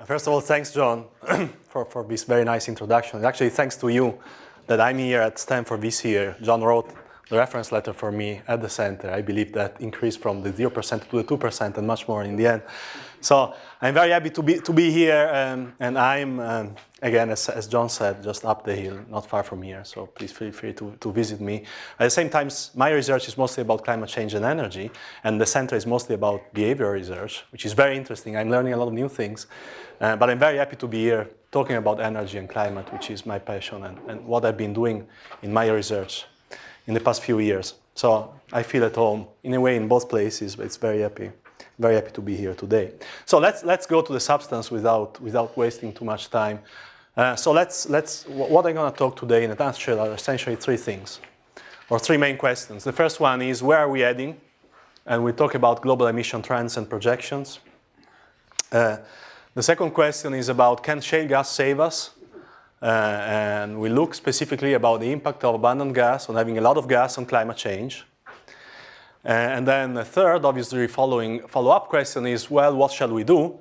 First of all, thanks, John, for this very nice introduction. Actually, thanks to you that I'm here at Stanford this year. John wrote the reference letter for me at the center. I believe that increased from the 0% to the 2% and much more in the end. So I'm very happy to be here, and I'm, again, as John said, just up the hill, not far from here. So please feel free to visit me. At the same time, my research is mostly about climate change and energy, and the center is mostly about behavioral research, which is very interesting. I'm learning a lot of new things, but I'm very happy to be here talking about energy and climate, which is my passion and what I've been doing in my research in the past few years. So I feel at home, in a way, in both places, but it's very happy to be here today. So let's go to the substance without wasting too much time. So what I'm going to talk today in a nutshell are essentially three things, or three main questions. The first one is, where are we heading? And we talk about global emission trends and projections. The second question is about, can shale gas save us? And we look specifically about the impact of abundant gas, on having a lot of gas on climate change. And then the third, obviously, follow-up question is, well, what shall we do?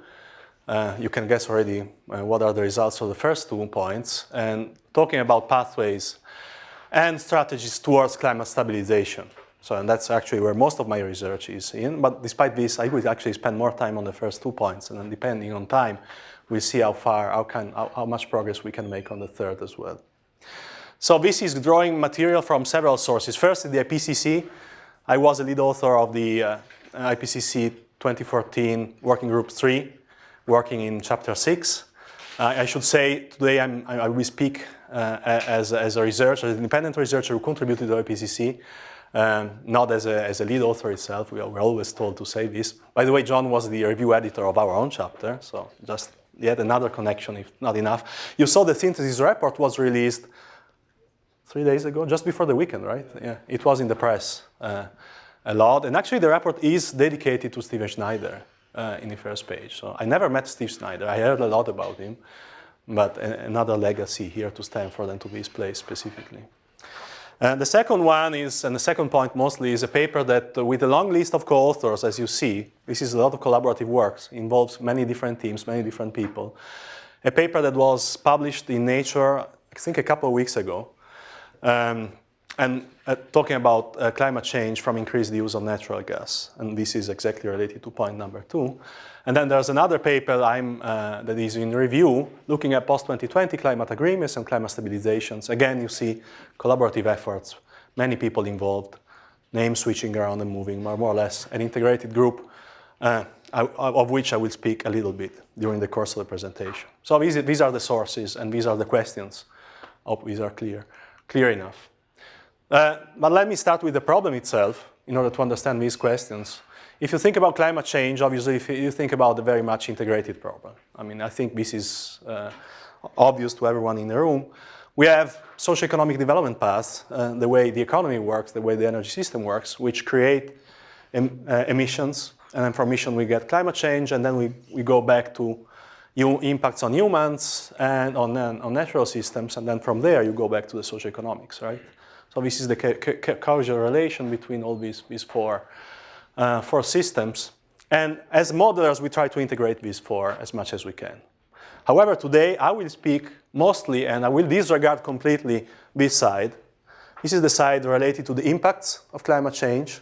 You can guess already what are the results of the first 2 points, and talking about pathways and strategies towards climate stabilization. So, and that's actually where most of my research is in, but despite this, I will actually spend more time on the first 2 points, and then depending on time, we'll see how much progress we can make on the third as well. So this is drawing material from several sources. First, the IPCC. I was a lead author of the IPCC 2014 Working Group 3, working in Chapter 6. I should say today I will speak as an independent researcher who contributed to the IPCC, not as a lead author itself. We're always told to say this. By the way, John was the review editor of our own chapter, so just yet another connection, if not enough. You saw the synthesis report was released 3 days ago, just before the weekend, right? Yeah, it was in the press a lot. And actually, the report is dedicated to Steven Schneider in the first page. So I never met Steve Schneider. I heard a lot about him, but another legacy here to Stanford and to this place specifically. The second one is, and the second point mostly, is a paper that with a long list of co-authors, as you see, this is a lot of collaborative work, involves many different teams, many different people. A paper that was published in Nature, I think a couple of weeks ago, and talking about climate change from increased use of natural gas. And this is exactly related to point number 2. And then there's another paper that is in review, looking at post-2020 climate agreements and climate stabilizations. Again, you see collaborative efforts, many people involved, names switching around and moving, more or less an integrated group, of which I will speak a little bit during the course of the presentation. So these are the sources, and these are the questions. I hope these are clear enough. But let me start with the problem itself in order to understand these questions. If you think about climate change, obviously, if you think about a very much integrated problem. I mean, I think this is obvious to everyone in the room. We have socioeconomic development paths, the way the economy works, the way the energy system works, which create emissions. And then from emission, we get climate change, and then we go back to impacts on humans and on natural systems, and then from there you go back to the socioeconomics, right? So this is the causal relation between all these four systems. And as modelers, we try to integrate these four as much as we can. However, today I will speak mostly, and I will disregard completely this side. This is the side related to the impacts of climate change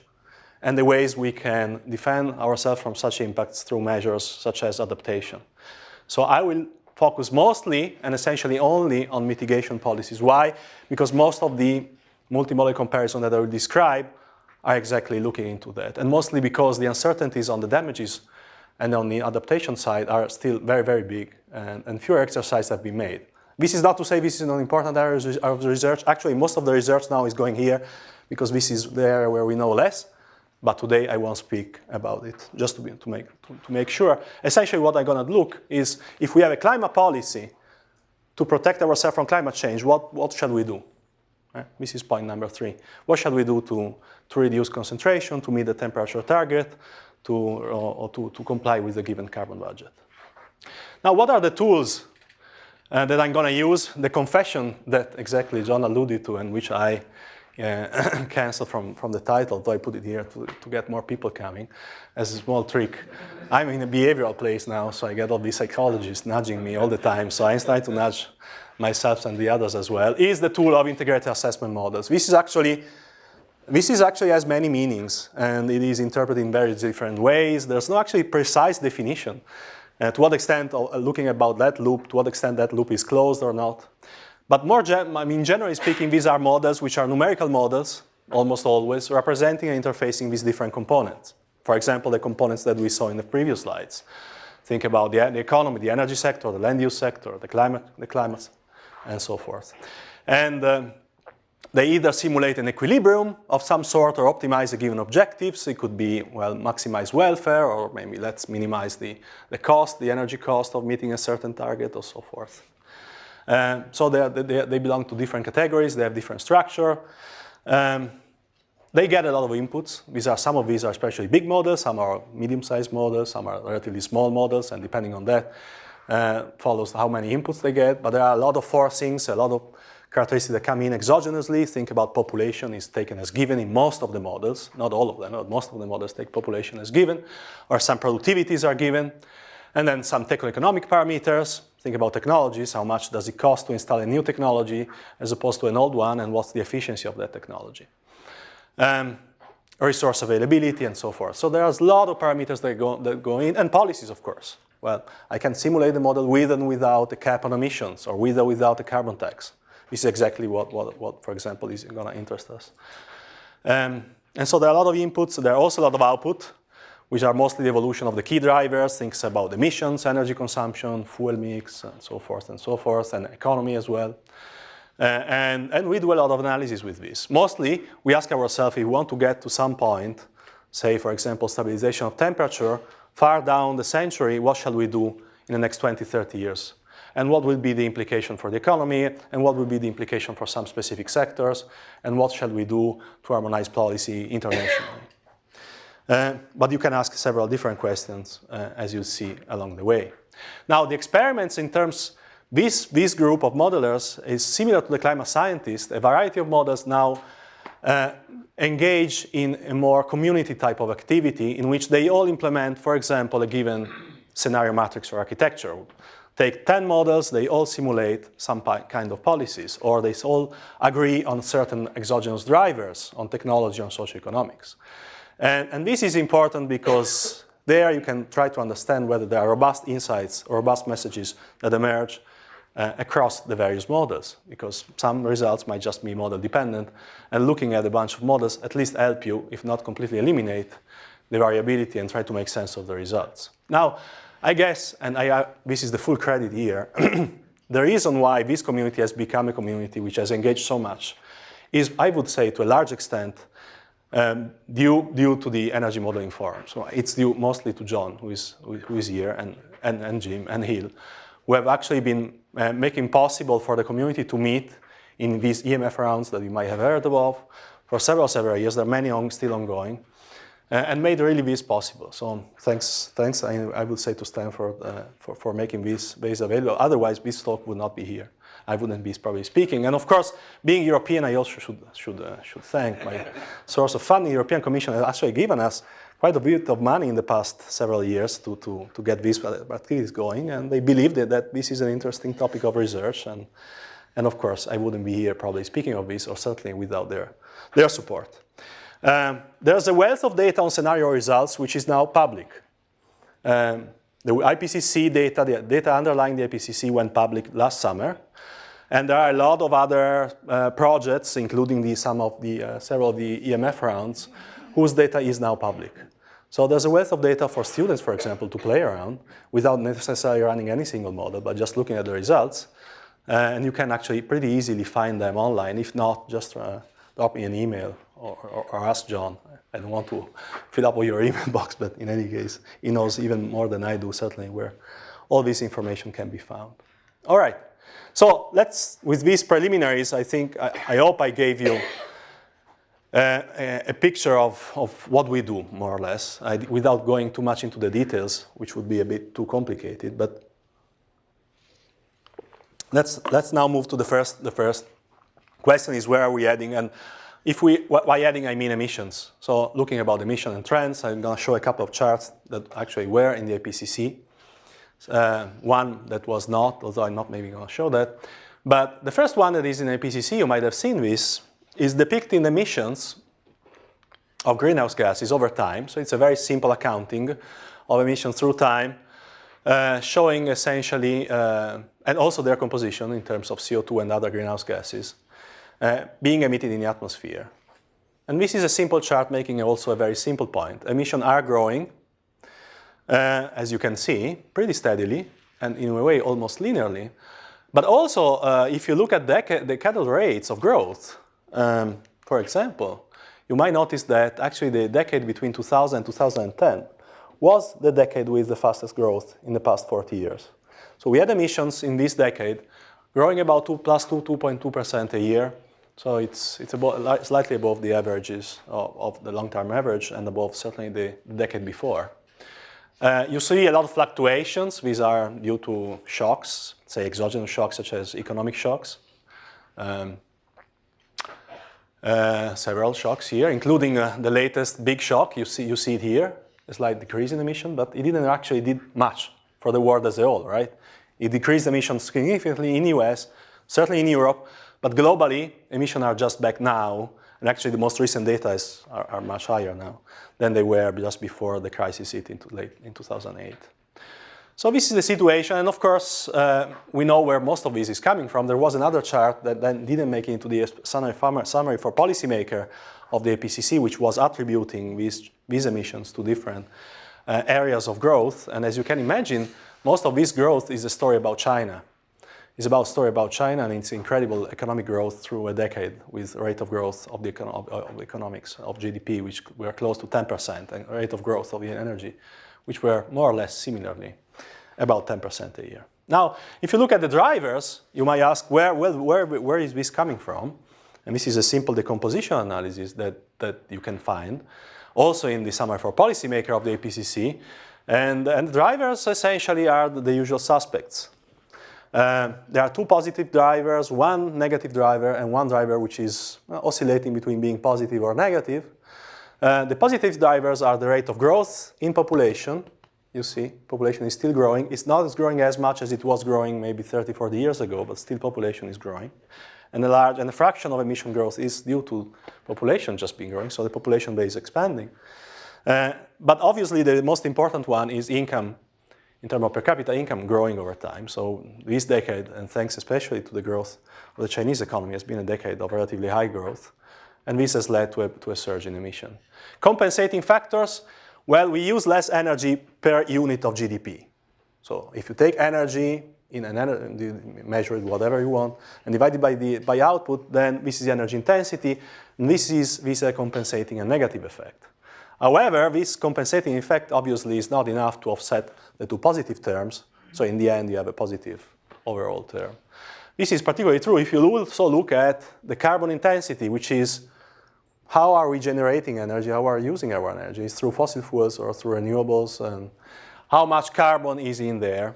and the ways we can defend ourselves from such impacts through measures such as adaptation. So I will focus mostly and essentially only on mitigation policies. Why? Because most of the multimodal comparison that I will describe are exactly looking into that. And mostly because the uncertainties on the damages and on the adaptation side are still very, very big, and fewer exercises have been made. This is not to say this is an important area of research. Actually, most of the research now is going here because this is the area where we know less. But today I won't speak about it, just to make sure. Essentially what I'm going to look is, if we have a climate policy to protect ourselves from climate change, what shall we do? This is point number 3. What shall we do to reduce concentration, to meet the temperature target, to comply with the given carbon budget? Now, what are the tools that I'm going to use? The confession that exactly John alluded to, and which I cancel from the title, though I put it here to get more people coming as a small trick. I'm in a behavioral place now, so I get all these psychologists nudging me all the time, so I try to nudge myself and the others as well, is the tool of integrated assessment models. This actually has many meanings, and it is interpreted in very different ways. There's no actually precise definition. To what extent, looking about that loop, to what extent that loop is closed or not. But generally speaking, these are models which are numerical models, almost always, representing and interfacing these different components. For example, the components that we saw in the previous slides. Think about the economy, the energy sector, the land use sector, the climate, and so forth. And they either simulate an equilibrium of some sort or optimize a given objective. So it could be, well, maximize welfare, or maybe let's minimize the cost, the energy cost of meeting a certain target, or so forth. So they belong to different categories. They have different structure. They get a lot of inputs. Some of these are especially big models. Some are medium-sized models. Some are relatively small models. And depending on that, follows how many inputs they get. But there are a lot of forcings, a lot of characteristics that come in exogenously. Think about population is taken as given in most of the models. Not all of them, but most of the models take population as given. Or some productivities are given. And then some techno-economic parameters. Think about technologies. How much does it cost to install a new technology as opposed to an old one? And what's the efficiency of that technology? Resource availability, and so forth. So there's a lot of parameters that go in, and policies, of course. Well, I can simulate the model with and without a cap on emissions, or with or without a carbon tax. This is exactly what for example, is going to interest us. And so there are a lot of inputs. There are also a lot of output, which are mostly the evolution of the key drivers, things about emissions, energy consumption, fuel mix, and so forth, and economy as well. And we do a lot of analysis with this. Mostly, we ask ourselves if we want to get to some point, say, for example, stabilization of temperature, far down the century, what shall we do in the next 20, 30 years? And what will be the implication for the economy? And what will be the implication for some specific sectors? And what shall we do to harmonize policy internationally? But you can ask several different questions, as you see along the way. Now, the experiments in terms this group of modelers is similar to the climate scientists. A variety of models now engage in a more community type of activity in which they all implement, for example, a given scenario matrix or architecture. Take 10 models, they all simulate some kind of policies, or they all agree on certain exogenous drivers, on technology, on socioeconomics. And this is important because there you can try to understand whether there are robust insights or robust messages that emerge across the various models, because some results might just be model dependent, and looking at a bunch of models at least help you, if not completely eliminate, the variability and try to make sense of the results. Now, I guess, and this is the full credit here, the reason why this community has become a community which has engaged so much is, I would say, to a large extent, due to the Energy Modeling Forum. So it's due mostly to John, who is here, and Jim and Hill, who have actually been making possible for the community to meet in these EMF rounds that you might have heard of for several years. There are many still ongoing, and made really this possible. So thanks I would say to Stanford for making this base available. Otherwise, this talk would not be here. I wouldn't be probably speaking. And of course, being European, I also should thank my source of funding. The European Commission has actually given us quite a bit of money in the past several years to get these activities going, and they believed that this is an interesting topic of research, and of course I wouldn't be here probably speaking of this, or certainly without their support. There's a wealth of data on scenario results which is now public. The IPCC data, the data underlying the IPCC went public last summer, and there are a lot of other projects, including several of the EMF rounds, whose data is now public. So there's a wealth of data for students, for example, to play around without necessarily running any single model, but just looking at the results. And you can actually pretty easily find them online. If not, just drop me an email or ask John. I don't want to fill up all your email box, but in any case, he knows even more than I do, certainly, where all this information can be found. All right. So with these preliminaries, I hope I gave you a picture of what we do, more or less, without going too much into the details, which would be a bit too complicated. But let's now move to the first question: is where are we heading? And By adding, I mean emissions. So looking about emission and trends, I'm going to show a couple of charts that actually were in the IPCC. One that was not, although I'm not maybe going to show that. But the first one that is in IPCC, you might have seen this, is depicting emissions of greenhouse gases over time. So it's a very simple accounting of emissions through time, showing essentially, and also their composition in terms of CO2 and other greenhouse gases, being emitted in the atmosphere. And this is a simple chart making also a very simple point. Emissions are growing, as you can see, pretty steadily, and in a way almost linearly. But also, if you look at decadal rates of growth, for example, you might notice that actually the decade between 2000 and 2010 was the decade with the fastest growth in the past 40 years. So we had emissions in this decade growing about 2.2% a year. So it's slightly above the averages of the long-term average and above certainly the decade before. You see a lot of fluctuations. These are due to shocks, say exogenous shocks such as economic shocks. Several shocks here, including the latest big shock. You see it here, a slight decrease in emission, but it didn't actually did much for the world as a whole, right? It decreased emissions significantly in the US, certainly in Europe, but globally, emissions are just back now, and actually the most recent data are much higher now than they were just before the crisis hit in 2008. So this is the situation, and of course, we know where most of this is coming from. There was another chart that then didn't make it into the summary for policymaker of the IPCC, which was attributing these emissions to different areas of growth. And as you can imagine, most of this growth is a story about China. It's about a story about China and its incredible economic growth through a decade with a rate of growth of the economics of GDP, which were close to 10%, and rate of growth of the energy, which were more or less similarly about 10% a year. Now, if you look at the drivers, you might ask, where is this coming from? And this is a simple decomposition analysis that you can find, also in the summary for policymaker of the IPCC. And the drivers essentially are the usual suspects. There are two positive drivers, one negative driver, and one driver which is oscillating between being positive or negative. The positive drivers are the rate of growth in population. You see, population is still growing. It's not growing as much as it was growing maybe 30, 40 years ago, but still population is growing. And the fraction of emission growth is due to population just being growing, so the population base is expanding. But obviously the most important one is income, in terms of per capita income growing over time. So this decade, and thanks especially to the growth of the Chinese economy, has been a decade of relatively high growth. And this has led to a surge in emission. Compensating factors, well, we use less energy per unit of GDP. So if you take energy, measure it whatever you want, and divide it by output, then this is the energy intensity, and this is a compensating a negative effect. However, this compensating effect obviously is not enough to offset the two positive terms, so in the end you have a positive overall term. This is particularly true if you also look at the carbon intensity, which is how are we generating energy, how are we using our energy? Is through fossil fuels or through renewables, and how much carbon is in there?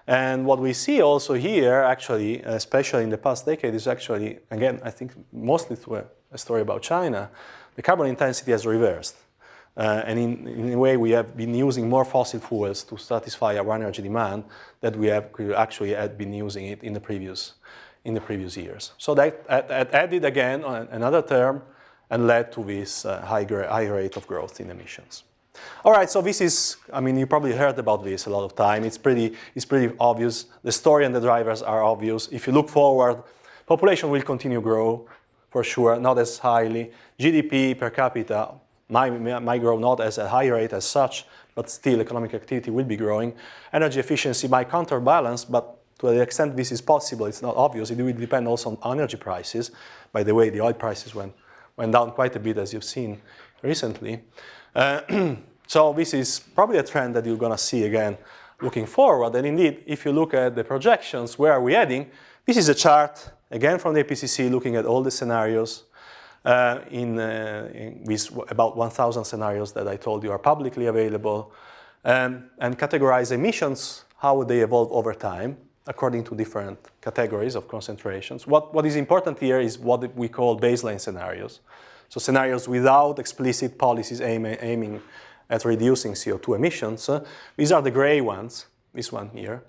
And what we see also here, actually, especially in the past decade, is actually, again, I think mostly through a story about China, the carbon intensity has reversed. And in a way, we have been using more fossil fuels to satisfy our energy demand than we actually had been using it in the previous years. So that added again another term and led to this high rate of growth in emissions. All right, so this is, I mean, you probably heard about this a lot of time. It's pretty obvious. The story and the drivers are obvious. If you look forward, population will continue to grow for sure, not as highly. GDP per capita might grow not as a high rate as such, but still economic activity will be growing. Energy efficiency might counterbalance, but to the extent this is possible, it's not obvious. It will depend also on energy prices. By the way, the oil prices went down quite a bit, as you've seen recently. So this is probably a trend that you're going to see again looking forward. And indeed, if you look at the projections, where are we heading? This is a chart, again from the IPCC, looking at all the scenarios with about 1,000 scenarios that I told you are publicly available, and categorize emissions, how would they evolve over time. according to different categories of concentrations. What is important here is what we call baseline scenarios. So scenarios without explicit policies aiming at reducing CO2 emissions. These are the gray ones, this one here.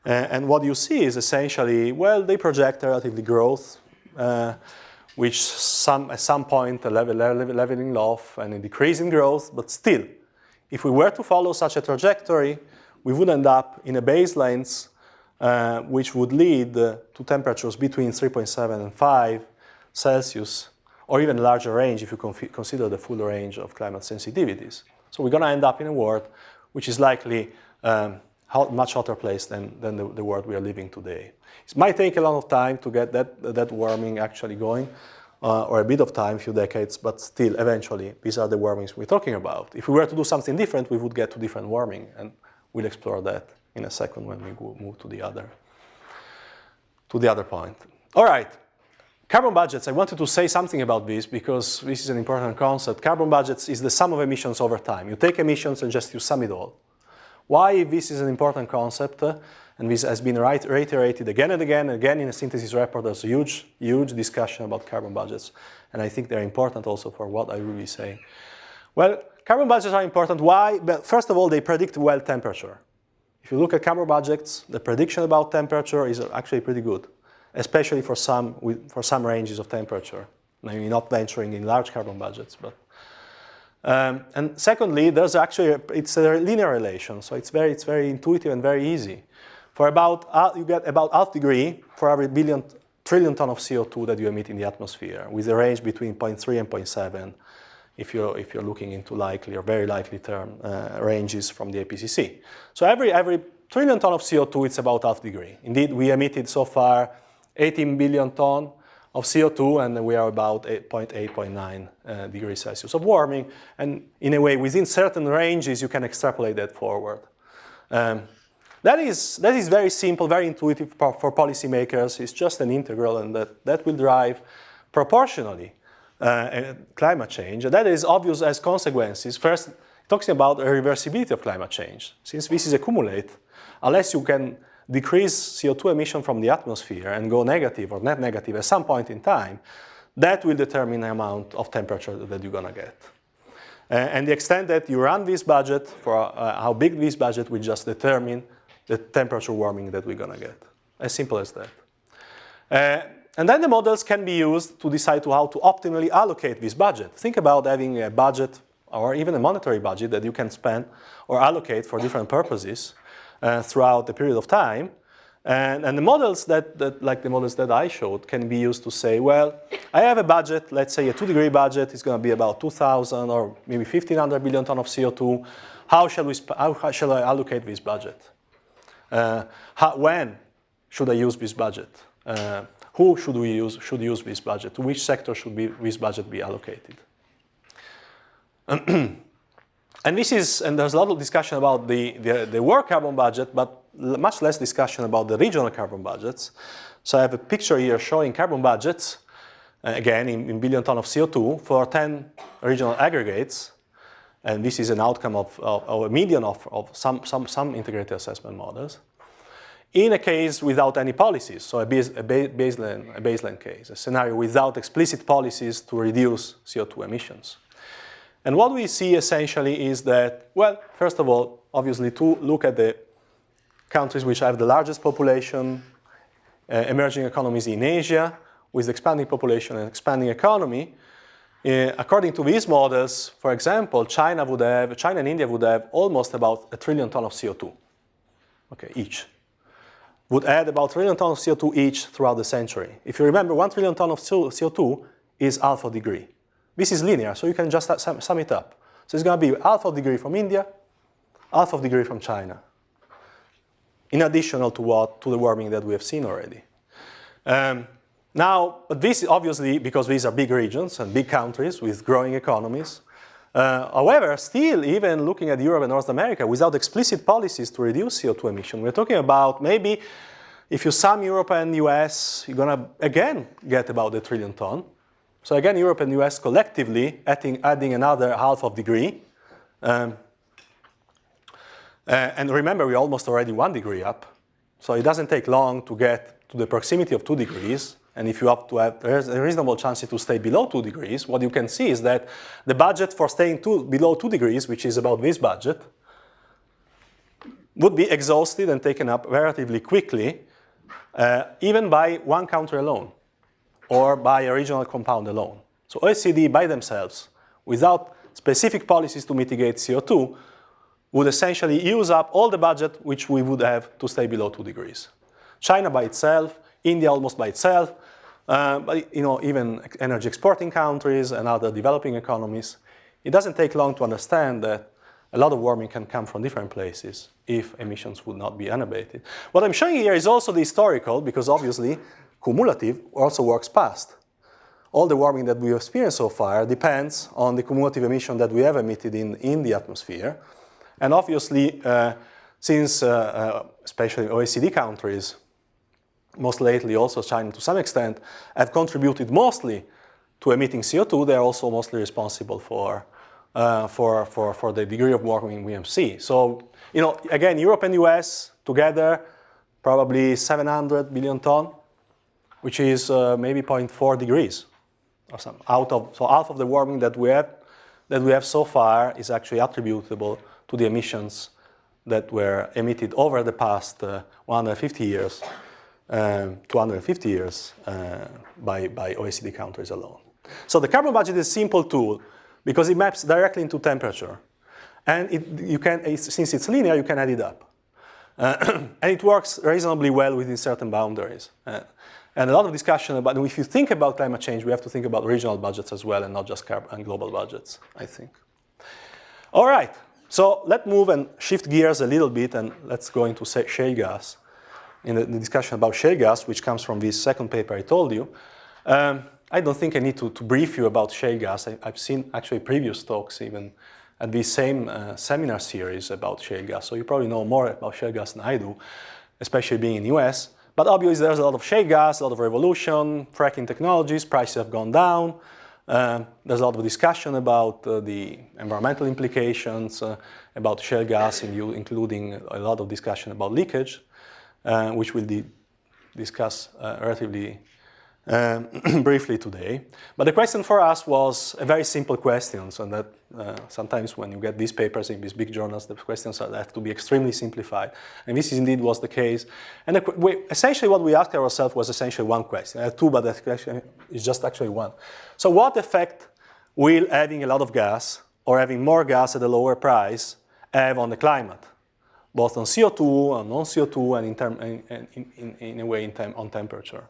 And what you see is essentially, well, they project relatively growth, which at some point leveling off and a decrease in growth, but still, if we were to follow such a trajectory, we would end up in a baselines which would lead to temperatures between 3.7 and 5 Celsius, or even a larger range if you consider the full range of climate sensitivities. So we're going to end up in a world which is likely much hotter place than the world we are living today. It might take a lot of time to get that warming actually going, or a bit of time, a few decades, but still, eventually, these are the warmings we're talking about. If we were to do something different, we would get to different warming, and we'll explore that in a second when we move to the other point. All right, carbon budgets. I wanted to say something about this because this is an important concept. Carbon budgets is the sum of emissions over time. You take emissions and just you sum it all. Why this is an important concept, and this has been reiterated again and again and again in a synthesis report. There's a huge discussion about carbon budgets, and I think they're important also for what I will be saying. Well, carbon budgets are important. Why? But first of all, they predict well temperature. If you look at carbon budgets, the prediction about temperature is actually pretty good, especially for some ranges of temperature. Maybe not venturing in large carbon budgets, but. And secondly, there's actually it's a linear relation, so it's very intuitive and very easy. For you get about half degree for every trillion ton of CO2 that you emit in the atmosphere, with a range between 0.3 and 0.7, if you're looking into likely or very likely term ranges from the IPCC. So every trillion ton of CO2, it's about half degree. Indeed, we emitted so far 18 billion ton of CO2, and we are about 0.9 degrees Celsius of warming. And in a way, within certain ranges, you can extrapolate that forward. That is very simple, very intuitive for policymakers. It's just an integral, and that will drive proportionally climate change. And that is obvious as consequences. First, talking about a reversibility of climate change. Since this is a cumulate, unless you can decrease CO2 emission from the atmosphere and go negative or net negative at some point in time, that will determine the amount of temperature that you're going to get. And the extent that you run this budget, for how big this budget will just determine the temperature warming that we're going to get. As simple as that. And then the models can be used to decide how to optimally allocate this budget. Think about having a budget or even a monetary budget that you can spend or allocate for different purposes throughout a period of time. And the models like the models that I showed, can be used to say, well, I have a budget, let's say a 2-degree budget is going to be about 2,000 or maybe 1,500 billion ton of CO2. How shall I allocate this budget? When should I use this budget? Who should use this budget? To which sector should this budget be allocated? And there's a lot of discussion about the world carbon budget, but much less discussion about the regional carbon budgets. So I have a picture here showing carbon budgets, again in billion ton of CO2 for 10 regional aggregates. And this is an outcome of a median of some integrated assessment models. In a case without any policies, so a baseline case, a scenario without explicit policies to reduce CO2 emissions. And what we see essentially is that, well, first of all, obviously to look at the countries which have the largest population, emerging economies in Asia, with expanding population and expanding economy. According to these models, for example, China and India would have almost about 1 trillion ton of CO2, okay, each. Would add about 1 trillion ton of CO2 each throughout the century. If you remember, 1 trillion ton of CO2 is half a degree. This is linear, so you can just sum it up. So it's going to be half a degree from India, half a degree from China, in addition to the warming that we have seen already. Now, but this is obviously because these are big regions and big countries with growing economies. However, still, even looking at Europe and North America, without explicit policies to reduce CO2 emission, we're talking about maybe if you sum Europe and US, you're going to again get about 1 trillion ton. So again, Europe and US collectively adding another half of degree. And remember, we're almost already 1 degree up. So it doesn't take long to get to the proximity of 2 degrees. And if you have to have a reasonable chance to stay below 2 degrees, what you can see is that the budget for staying below 2 degrees, which is about this budget, would be exhausted and taken up relatively quickly, even by one country alone, or by a regional compound alone. So OECD by themselves, without specific policies to mitigate CO2, would essentially use up all the budget which we would have to stay below 2 degrees. China by itself, India almost by itself, but even energy exporting countries and other developing economies. It doesn't take long to understand that a lot of warming can come from different places if emissions would not be unabated. What I'm showing here is also the historical, because obviously cumulative also works past. All the warming that we have experienced so far depends on the cumulative emission that we have emitted in the atmosphere. And obviously, since especially OECD countries, most lately also China to some extent, have contributed mostly to emitting CO2, they are also mostly responsible for the degree of warming we see. So, again, Europe and US together, probably 700 billion ton, which is maybe 0.4 degrees or something. So half of the warming that we have so far is actually attributable to the emissions that were emitted over the past 150 years, 250 years by OECD countries alone. So the carbon budget is a simple tool because it maps directly into temperature. And since it's linear, you can add it up. And it works reasonably well within certain boundaries. And a lot of discussion about, if you think about climate change, we have to think about regional budgets as well and not just global budgets, I think. All right, so let's move and shift gears a little bit and let's go into shale gas. In the discussion about shale gas, which comes from this second paper I told you. I don't think I need to brief you about shale gas. I've seen actually previous talks even at this same seminar series about shale gas. So you probably know more about shale gas than I do, especially being in the US. But obviously there's a lot of shale gas, a lot of revolution, fracking technologies, prices have gone down. There's a lot of discussion about the environmental implications, about shale gas, including a lot of discussion about leakage, which we'll discuss relatively briefly today. But the question for us was a very simple question, so that sometimes when you get these papers in these big journals, the questions have to be extremely simplified. And this indeed was the case. And essentially what we asked ourselves was essentially one question. I have two, but the question is just actually one. So what effect will having a lot of gas or having more gas at a lower price have on the climate? Both on CO2, on non-CO2, and in a way on temperature.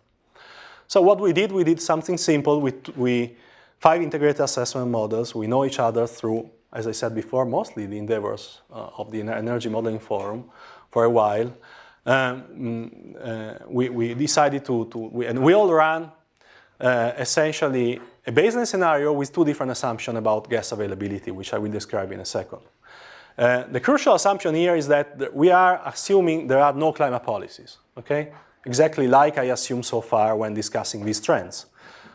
So what we did something simple. We 5 integrated assessment models. We know each other through, as I said before, mostly the endeavors of the Energy Modeling Forum for a while. We decided and we all ran essentially a baseline scenario with 2 different assumptions about gas availability, which I will describe in a second. The crucial assumption here is that we are assuming there are no climate policies, okay? Exactly like I assumed so far when discussing these trends.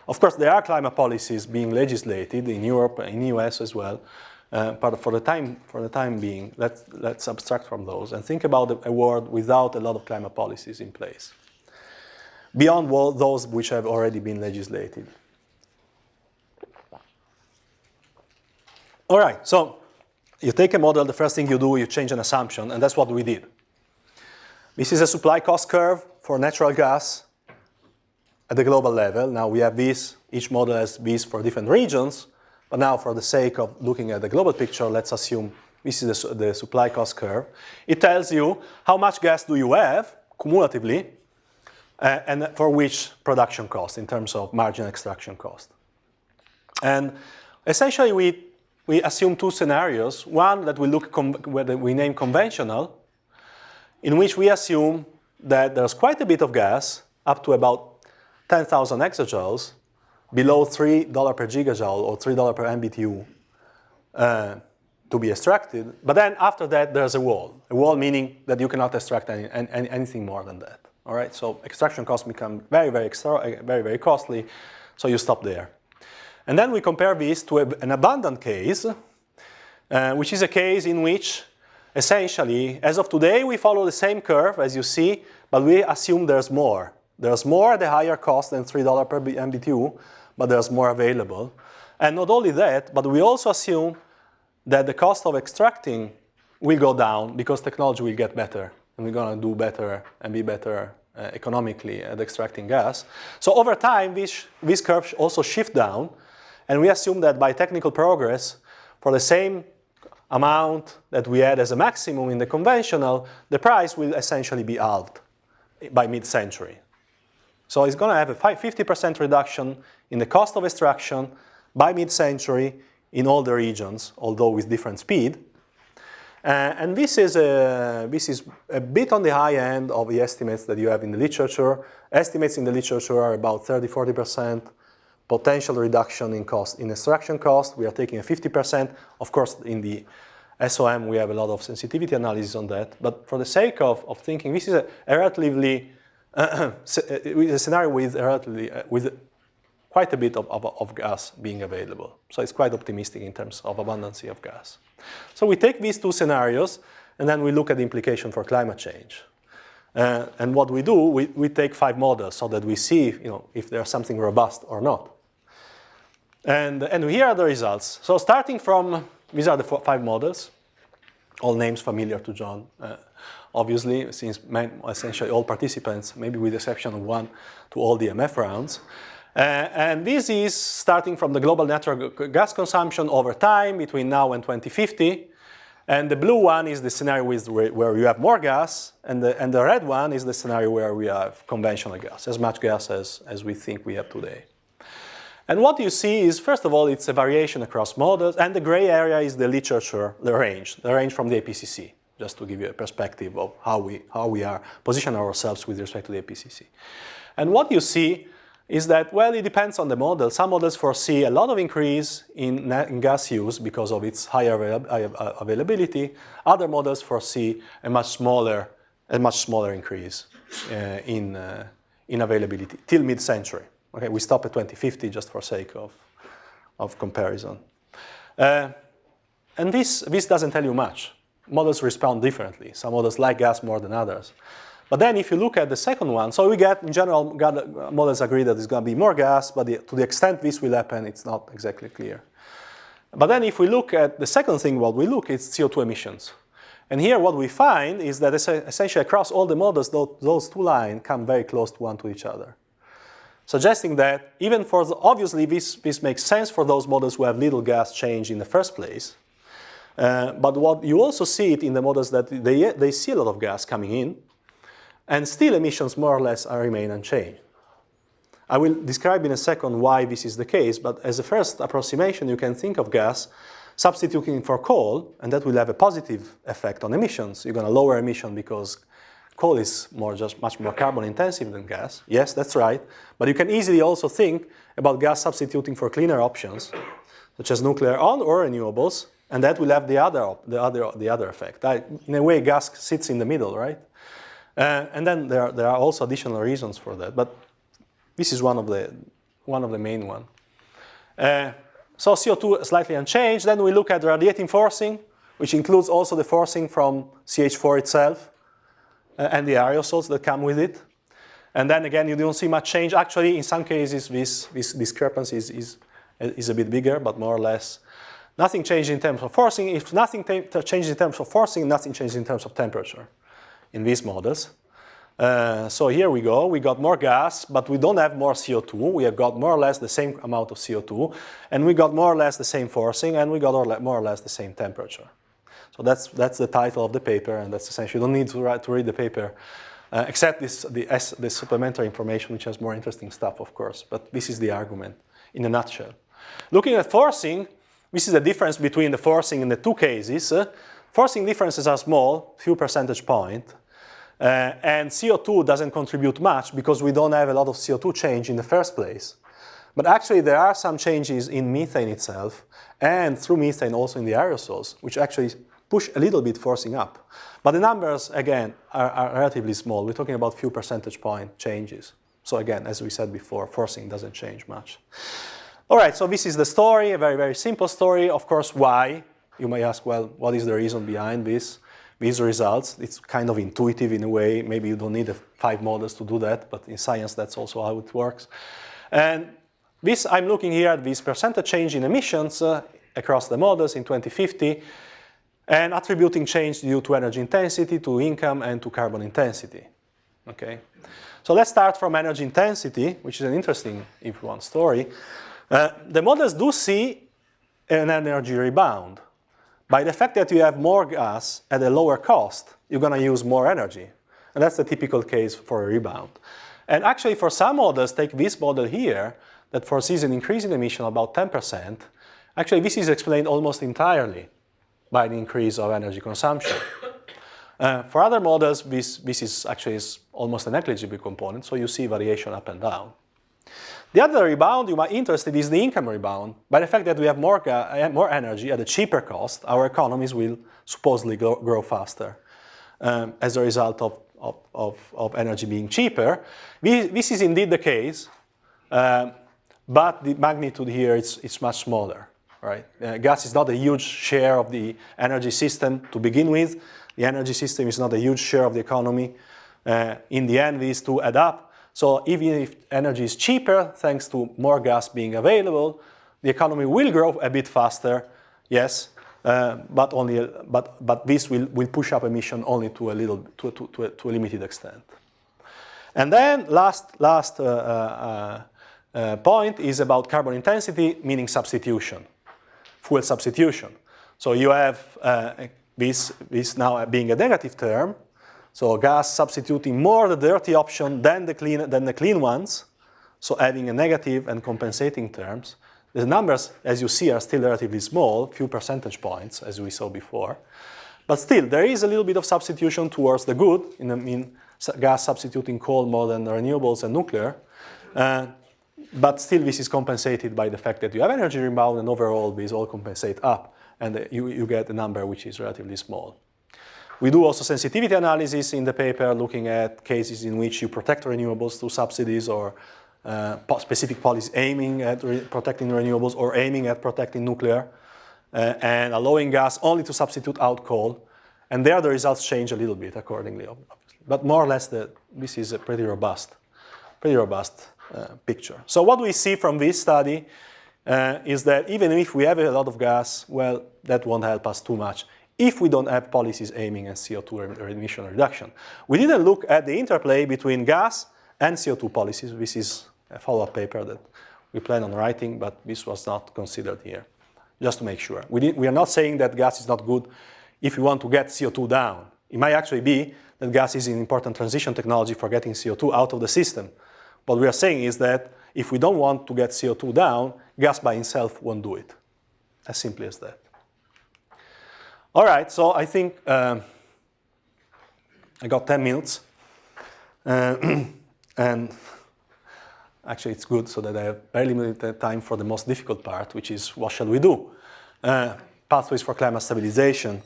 Of course, there are climate policies being legislated in Europe, in the US as well, but for the time being, let's abstract from those and think about a world without a lot of climate policies in place, beyond those which have already been legislated. All right, so you take a model, the first thing you do, you change an assumption, and that's what we did. This is a supply cost curve for natural gas at the global level. Now we have this, each model has these for different regions, but now for the sake of looking at the global picture, let's assume this is the supply cost curve. It tells you how much gas do you have, cumulatively, and for which production cost in terms of margin extraction cost. And essentially we assume 2 scenarios. One that we name conventional, in which we assume that there's quite a bit of gas, up to about 10,000 exajoules, below $3 per gigajoule or $3 per MBTU to be extracted. But then after that, there's a wall. A wall meaning that you cannot extract anything more than that. All right, so extraction costs become very, very costly, so you stop there. And then we compare this to an abundant case, which is a case in which essentially, as of today, we follow the same curve, as you see, but we assume there's more. There's more at a higher cost than $3 per MBTU, but there's more available. And not only that, but we also assume that the cost of extracting will go down because technology will get better, and we're going to do better and be better economically at extracting gas. So over time, these curves also shift down, and we assume that by technical progress, for the same amount that we had as a maximum in the conventional, the price will essentially be halved by mid-century. So it's going to have a 50% reduction in the cost of extraction by mid-century in all the regions, although with different speed. And this is a bit on the high end of the estimates that you have in the literature. Estimates in the literature are about 30–40% potential reduction in cost, in extraction cost. We are taking a 50%. Of course, in the SOM, we have a lot of sensitivity analysis on that. But for the sake of thinking, this is a relatively, a scenario with quite a bit of gas being available. So it's quite optimistic in terms of abundancy of gas. So we take these two scenarios, and then we look at the implication for climate change. And what we do, we take 5 models so that we see, if there's something robust or not. And here are the results. So starting from, these are the 5 models, all names familiar to John, obviously, since essentially all participants, maybe with the exception of one, to all DMF rounds. And this is starting from the global natural gas consumption over time between now and 2050. And the blue one is the scenario where you have more gas, and the red one is the scenario where we have conventional gas, as much gas as we think we have today. And what you see is, first of all, it's a variation across models, and the gray area is the literature, the range from the IPCC, just to give you a perspective of how we are position ourselves with respect to the IPCC. And what you see is that, well, it depends on the model. Some models foresee a lot of increase in gas use because of its higher availability. Other models foresee a much smaller increase in availability till mid-century. Okay, we stop at 2050 just for sake of comparison. And this doesn't tell you much. Models respond differently. Some models like gas more than others. But then if you look at the second one, so we get, in general, models agree that there's going to be more gas, but to the extent this will happen, it's not exactly clear. But then if we look at the second thing, what we look is CO2 emissions. And here what we find is that essentially across all the models, those two lines come very close to each other. Suggesting that even for, obviously this makes sense for those models who have little gas change in the first place. But what you also see it in the models that they see a lot of gas coming in, and still emissions more or less remain unchanged. I will describe in a second why this is the case, but as a first approximation, you can think of gas substituting for coal, and that will have a positive effect on emissions. You're going to lower emission because coal is much more carbon intensive than gas. Yes, that's right. But you can easily also think about gas substituting for cleaner options, such as nuclear or renewables, and that will have the other effect. In a way, gas sits in the middle, right? And then there are also additional reasons for that, but this is one of the main ones. So CO2 slightly unchanged. Then we look at radiating forcing, which includes also the forcing from CH4 itself and the aerosols that come with it. And then again, you don't see much change. Actually, in some cases, this discrepancy is a bit bigger, but more or less nothing changed in terms of forcing. If nothing changed in terms of forcing, nothing changed in terms of temperature in these models. So here we go. We got more gas, but we don't have more CO2. We have got more or less the same amount of CO2, and we got more or less the same forcing, and we got more or less the same temperature. So that's the title of the paper, and that's essentially, you don't need to read the paper, except the supplementary information, which has more interesting stuff, of course. But this is the argument in a nutshell. Looking at forcing, this is the difference between the forcing in the two cases. Forcing differences are small, few percentage points, and CO2 doesn't contribute much because we don't have a lot of CO2 change in the first place. But actually there are some changes in methane itself, and through methane also in the aerosols, which actually push a little bit forcing up. But the numbers, again, are relatively small. We're talking about few percentage point changes. So again, as we said before, forcing doesn't change much. All right, so this is the story, a very, very simple story. Of course, why? You may ask, well, what is the reason behind this? these results. It's kind of intuitive in a way. Maybe you don't need 5 models to do that, but in science that's also how it works. And this, I'm looking here at this percentage change in emissions across the models in 2050 and attributing change due to energy intensity, to income, and to carbon intensity. Okay? So let's start from energy intensity, which is an interesting, if you want, story. The models do see an energy rebound. By the fact that you have more gas at a lower cost, you're going to use more energy. And that's the typical case for a rebound. And actually, for some models, take this model here, that foresees an increase in emission of about 10%. Actually, this is explained almost entirely by the increase of energy consumption. For other models, this is actually almost a negligible component, so you see variation up and down. The other rebound you might be interested in is the income rebound. By the fact that we have more energy at a cheaper cost, our economies will supposedly grow faster as a result of energy being cheaper. This is indeed the case, but the magnitude here is much smaller. Right? Gas is not a huge share of the energy system to begin with. The energy system is not a huge share of the economy. In the end, these two add up. So even if energy is cheaper, thanks to more gas being available, the economy will grow a bit faster, yes, but this will push up emission only to a limited extent. And then last point is about carbon intensity, meaning substitution, fuel substitution. So you have this now being a negative term. So gas substituting more the dirty option than the clean ones, so having a negative and compensating terms. The numbers, as you see, are still relatively small, few percentage points, as we saw before. But still, there is a little bit of substitution towards the good, in gas substituting coal more than renewables and nuclear. But still, this is compensated by the fact that you have energy rebound, and overall, these all compensate up, and you get a number which is relatively small. We do also sensitivity analysis in the paper, looking at cases in which you protect renewables through subsidies or specific policies aiming at protecting renewables or aiming at protecting nuclear and allowing gas only to substitute out coal. And there the results change a little bit accordingly, obviously. But more or less, this is a pretty robust picture. So what we see from this study is that even if we have a lot of gas, well, that won't help us too much if we don't have policies aiming at CO2 emission reduction. We didn't look at the interplay between gas and CO2 policies. This is a follow-up paper that we plan on writing, but this was not considered here, just to make sure. We are not saying that gas is not good if you want to get CO2 down. It might actually be that gas is an important transition technology for getting CO2 out of the system. What we are saying is that if we don't want to get CO2 down, gas by itself won't do it. As simply as that. All right, so I think I got 10 minutes. And actually it's good so that I have very limited time for the most difficult part, which is what shall we do? Pathways for climate stabilization,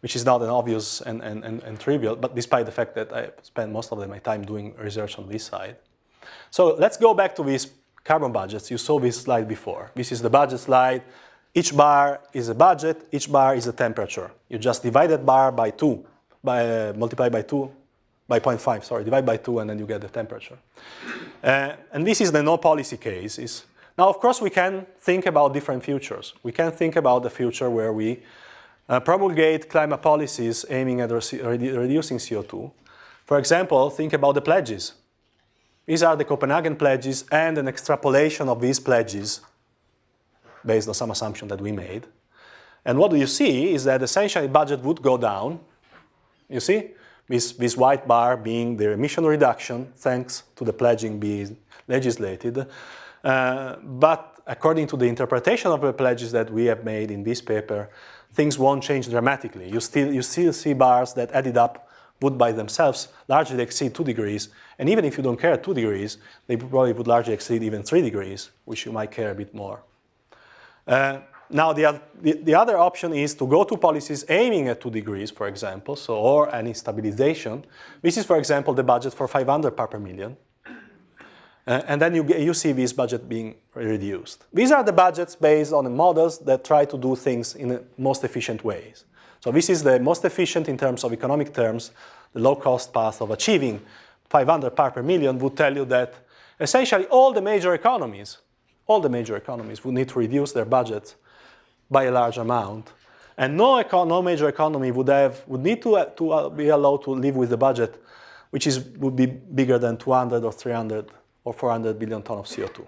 which is not an obvious and trivial, but despite the fact that I spend most of my time doing research on this side. So let's go back to these carbon budgets. You saw this slide before. This is the budget slide. Each bar is a budget, each bar is a temperature. You just divide that bar by 2, multiply by 2, by 0.5, sorry, divide by 2 and then you get the temperature. And this is the no policy case. Now, of course, we can think about different futures. We can think about the future where we promulgate climate policies aiming at reducing CO2. For example, think about the pledges. These are the Copenhagen pledges and an extrapolation of these pledges based on some assumption that we made. And what you see is that essentially budget would go down. You see? This white bar being the emission reduction, thanks to the pledging being legislated. But according to the interpretation of the pledges that we have made in this paper, things won't change dramatically. You still see bars that added up would by themselves largely exceed 2 degrees. And even if you don't care at 2 degrees, they probably would largely exceed even 3 degrees, which you might care a bit more. Now, the other option is to go to policies aiming at 2 degrees, for example, or any stabilization. This is, for example, the budget for 500 parts per million. And then you see this budget being reduced. These are the budgets based on the models that try to do things in the most efficient ways. So this is the most efficient in terms of economic terms. The low-cost path of achieving 500 parts per million would tell you that essentially all the major economies would need to reduce their budgets by a large amount. And no major economy would need to be allowed to live with a budget which would be bigger than 200 or 300 or 400 billion tons of CO2,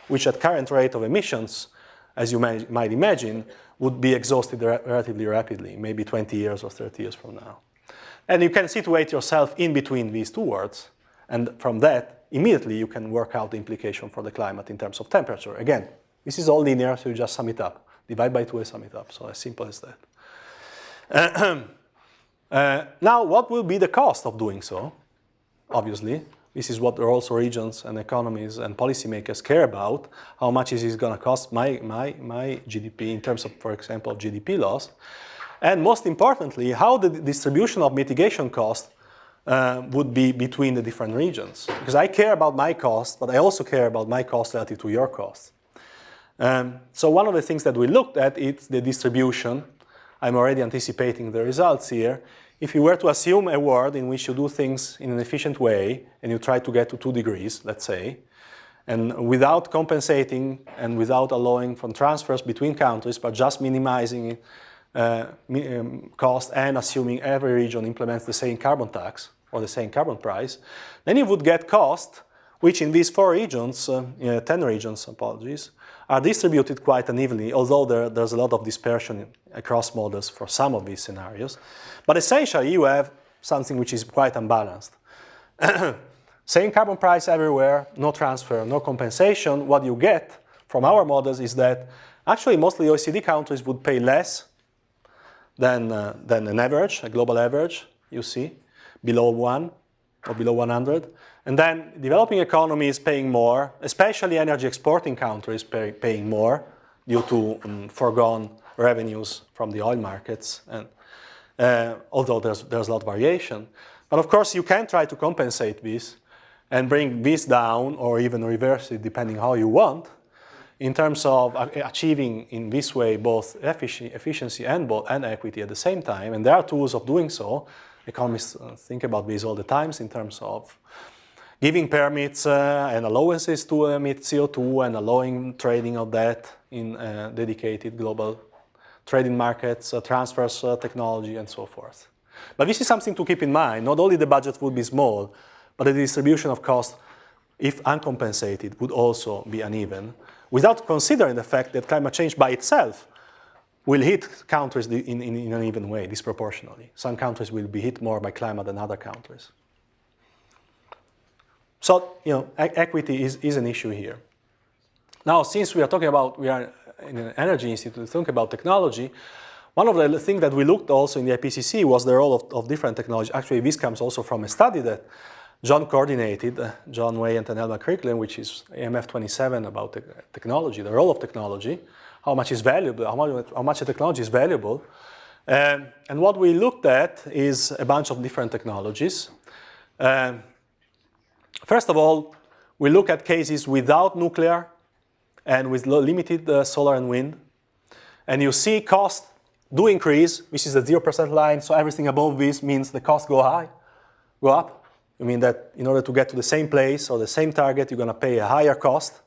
which at current rate of emissions, as you might imagine, would be exhausted relatively rapidly, maybe 20 years or 30 years from now. And you can situate yourself in between these two words, and from that, immediately you can work out the implication for the climate in terms of temperature. Again, this is all linear, so you just sum it up. Divide by 2 and sum it up, so as simple as that. Now, what will be the cost of doing so? Obviously, this is what also regions and economies and policymakers care about. How much is this going to cost my GDP in terms of, for example, of GDP loss? And most importantly, how the distribution of mitigation costs would be between the different regions. Because I care about my cost, but I also care about my cost relative to your cost. So one of the things that we looked at is the distribution. I'm already anticipating the results here. If you were to assume a world in which you do things in an efficient way, and you try to get to 2 degrees, let's say, and without compensating and without allowing for transfers between countries, but just minimizing cost and assuming every region implements the same carbon tax or the same carbon price, then you would get cost, which in these 4 regions, 10 regions, apologies, are distributed quite unevenly, although there's a lot of dispersion across models for some of these scenarios. But essentially, you have something which is quite unbalanced. Same carbon price everywhere, no transfer, no compensation. What you get from our models is that actually mostly OECD countries would pay less than an average, a global average, you see, below 1 or below 100. And then developing economies paying more, especially energy exporting countries paying more due to foregone revenues from the oil markets, and although there's a lot of variation. But of course, you can try to compensate this and bring this down or even reverse it depending how you want in terms of achieving in this way both efficiency and equity at the same time. And there are tools of doing so. Economists think about this all the time in terms of giving permits and allowances to emit CO2 and allowing trading of that in dedicated global trading markets, transfers technology, and so forth. But this is something to keep in mind. Not only the budget would be small, but the distribution of cost, if uncompensated, would also be uneven, without considering the fact that climate change by itself will hit countries in an uneven way, disproportionately. Some countries will be hit more by climate than other countries. So, equity is an issue here. Now, since we are in an energy institute to think about technology, one of the things that we looked also in the IPCC was the role of different technology. Actually, this comes also from a study that John coordinated, John Way and Tanel McCricklin, which is AMF 27 about technology, the role of technology, how much is valuable, how much the technology is valuable. And what we looked at is a bunch of different technologies. First of all, we look at cases without nuclear and with limited solar and wind. And you see costs do increase, which is the 0% line, so everything above this means the costs go up. You mean that in order to get to the same place or the same target, you're going to pay a higher cost.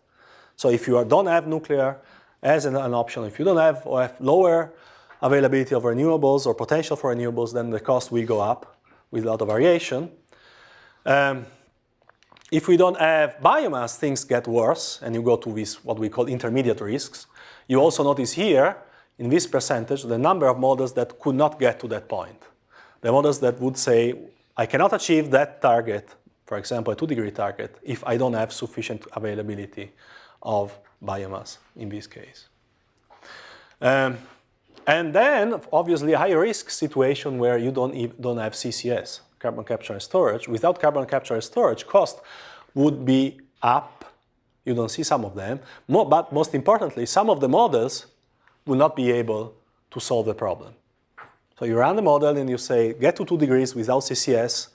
So if you don't have nuclear as an option, if you don't have or have lower availability of renewables or potential for renewables, then the cost will go up with a lot of variation. If we don't have biomass, things get worse, and you go to this, what we call intermediate risks. You also notice here, in this percentage, the number of models that could not get to that point. The models that would say, I cannot achieve that target, for example, a 2-degree target, if I don't have sufficient availability of biomass in this case. And then, obviously, a higher risk situation where you don't have CCS, carbon capture and storage. Without carbon capture and storage, cost would be up. You don't see some of them. But most importantly, some of the models will not be able to solve the problem. So you run the model and you say, get to 2 degrees without CCS.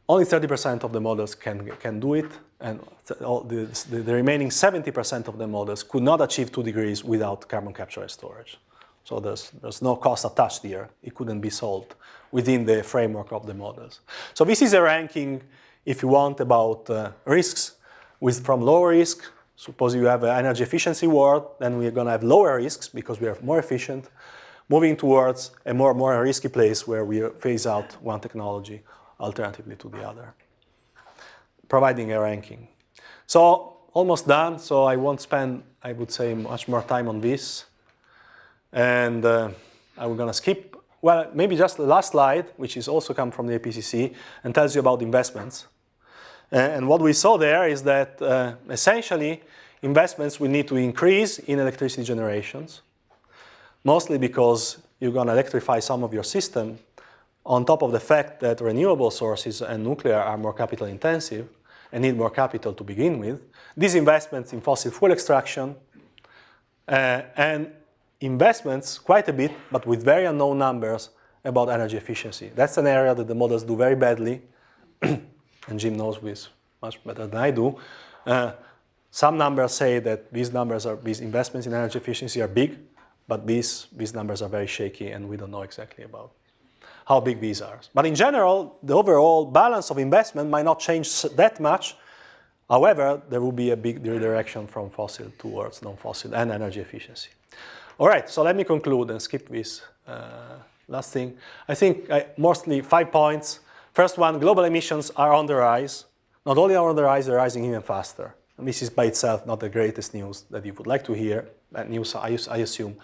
Only 30% of the models can do it. And the remaining 70% of the models could not achieve 2 degrees without carbon capture and storage. So there's no cost attached here. It couldn't be solved within the framework of the models. So this is a ranking, if you want, about risks from low risk. Suppose you have an energy efficiency world, then we're going to have lower risks because we are more efficient, moving towards a more risky place where we phase out one technology alternatively to the other, providing a ranking. So almost done, so I won't spend, I would say, much more time on this. And I'm going to skip, well, maybe just the last slide, which is also come from the IPCC, and tells you about investments. And what we saw there is that essentially investments will need to increase in electricity generations, mostly because you're going to electrify some of your system on top of the fact that renewable sources and nuclear are more capital intensive and need more capital to begin with. These investments in fossil fuel extraction and investments quite a bit, but with very unknown numbers about energy efficiency. That's an area that the models do very badly, and Jim knows this much better than I do. Some numbers say that these investments in energy efficiency are big, but these numbers are very shaky, and we don't know exactly about how big these are. But in general, the overall balance of investment might not change that much. However, there will be a big redirection from fossil towards non-fossil and energy efficiency. All right, so let me conclude and skip this last thing. I think mostly 5 points. First one, global emissions are on the rise. Not only are on the rise, they're rising even faster. And this is by itself not the greatest news that you would like to hear. That news, I assume,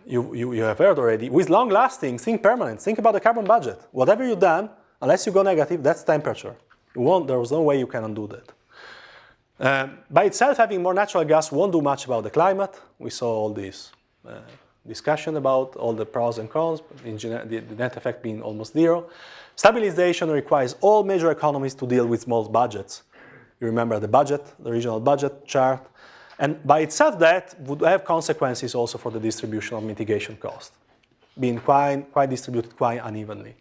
you have heard already. With long lasting, think permanent. Think about the carbon budget. Whatever you've done, unless you go negative, that's temperature. There's no way you can undo that. By itself, having more natural gas won't do much about the climate. We saw all this discussion about all the pros and cons, the net effect being almost zero. Stabilization requires all major economies to deal with small budgets. You remember the regional budget chart. And by itself, that would have consequences also for the distribution of mitigation cost, being quite distributed quite unevenly.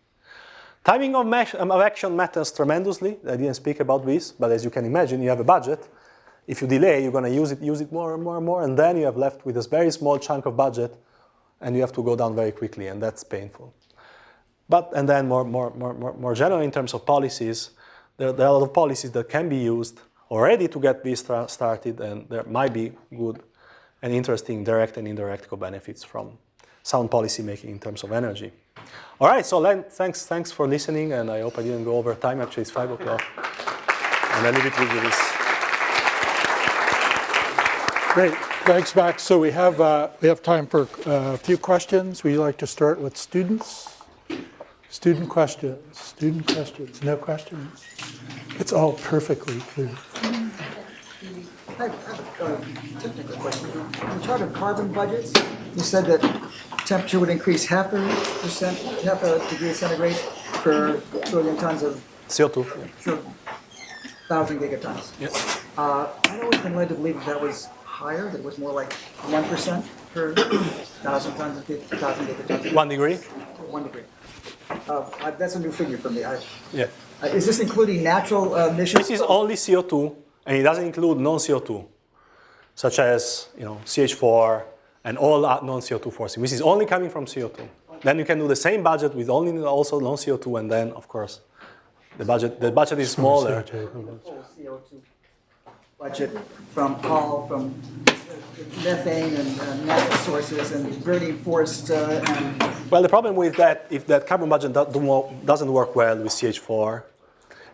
Timing of action matters tremendously. I didn't speak about this, but as you can imagine, you have a budget. If you delay, you're going to use it more and more and more, and then you have left with this very small chunk of budget, and you have to go down very quickly, and that's painful. And then more generally in terms of policies, there are a lot of policies that can be used already to get this started, and there might be good and interesting direct and indirect co-benefits from sound policy making in terms of energy. All right, so thanks for listening, and I hope I didn't go over time. Actually, it's 5 o'clock, and I leave it with you. Great, thanks, Max. So we have time for a few questions. We like to start with students. Student questions. No questions. It's all perfectly clear. I have a technical question. In the chart of carbon budgets, you said that temperature would increase half a degree centigrade per trillion tons of CO2. 1,000 gigatons. Yes. I've always been led to believe that was higher, that it was more like 1% per 1,000 tons of 1,000 gigatons. 1 degree? 1 degree. That's a new figure for me. Yeah. Is this including natural emissions? This is only CO2, and it doesn't include non-CO2, such as CH4 and all non-CO2 forcing. This is only coming from CO2. Then you can do the same budget with only also non-CO2, and then of course the budget is smaller. CO2 budget from methane and natural sources and burning forest. Well, the problem with that, if that carbon budget doesn't work well with CH4,